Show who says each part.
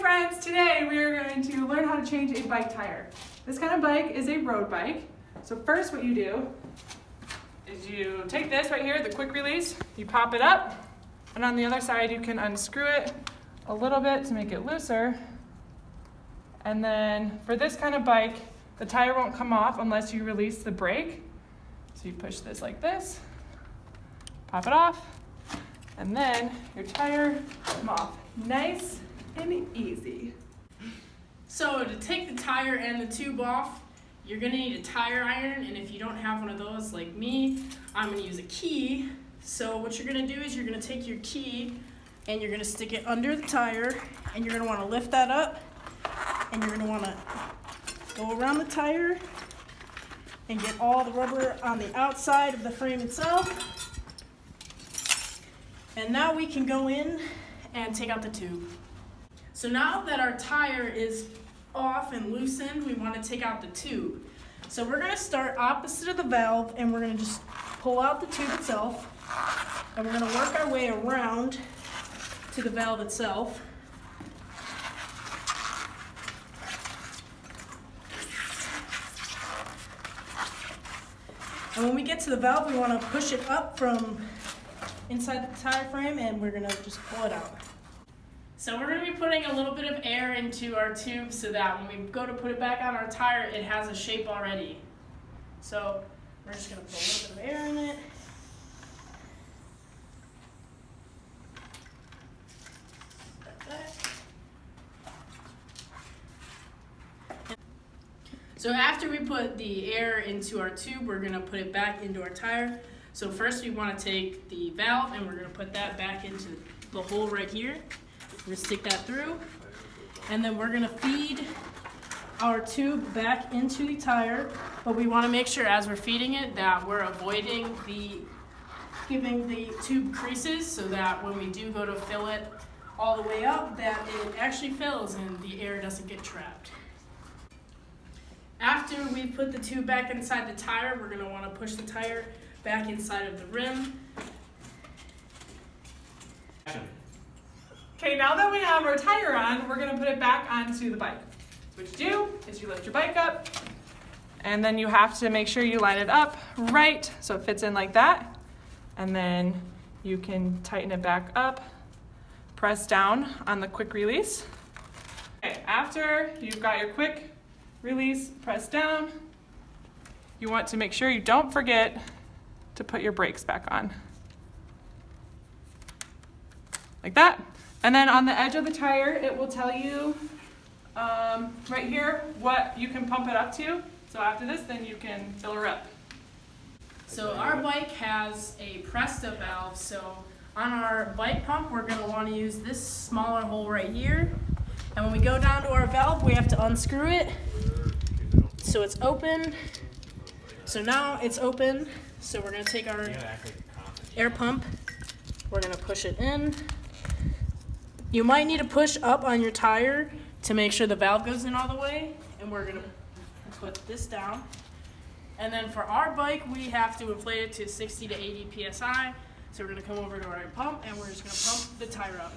Speaker 1: friends, today we are going to learn how to change a bike tire. This kind of bike is a road bike. So first what you do is you take this right here, the quick release, you pop it up, and on the other side you can unscrew it a little bit to make it looser. And then for this kind of bike, the tire won't come off unless you release the brake. So you push this like this, pop it off, and then your tire come off nice and easy.
Speaker 2: So to take the tire and the tube off, you're gonna need a tire iron, and if you don't have one of those like me, I'm gonna use a key. So what you're gonna do is you're gonna take your key and you're gonna stick it under the tire, and you're gonna wanna lift that up, and you're gonna wanna go around the tire and get all the rubber on the outside of the frame itself. And now we can go in and take out the tube. So now that our tire is off and loosened, we want to take out the tube. So we're going to start opposite of the valve, and we're going to just pull out the tube itself, and we're going to work our way around to the valve itself. And when we get to the valve, we want to push it up from inside the tire frame, and we're going to just pull it out. So we're going to be putting a little bit of air into our tube so that when we go to put it back on our tire, it has a shape already. So we're just going to put a little bit of air in it. Like that. So after we put the air into our tube, we're going to put it back into our tire. So first we want to take the valve, and we're going to put that back into the hole right here. We're gonna stick that through, and then we're gonna feed our tube back into the tire, but we wanna make sure as we're feeding it that we're avoiding giving the tube creases, so that when we do go to fill it all the way up, that it actually fills and the air doesn't get trapped. After we put the tube back inside the tire, we're gonna wanna push the tire back inside of the rim.
Speaker 1: Okay, now that we have our tire on, we're gonna put it back onto the bike. So what you do is you lift your bike up, and then you have to make sure you line it up right so it fits in like that. And then you can tighten it back up, press down on the quick release. Okay, after you've got your quick release pressed down, you want to make sure you don't forget to put your brakes back on. Like that. And then on the edge of the tire, it will tell you right here what you can pump it up to. So after this, then you can fill her up.
Speaker 2: So our bike has a Presta valve. So on our bike pump, we're going to want to use this smaller hole right here. And when we go down to our valve, we have to unscrew it. So it's open. So now it's open. So we're going to take our air pump. We're going to push it in. You might need to push up on your tire to make sure the valve goes in all the way, and we're gonna put this down. And then for our bike, we have to inflate it to 60 to 80 PSI. So we're gonna come over to our pump, and we're just gonna pump the tire up.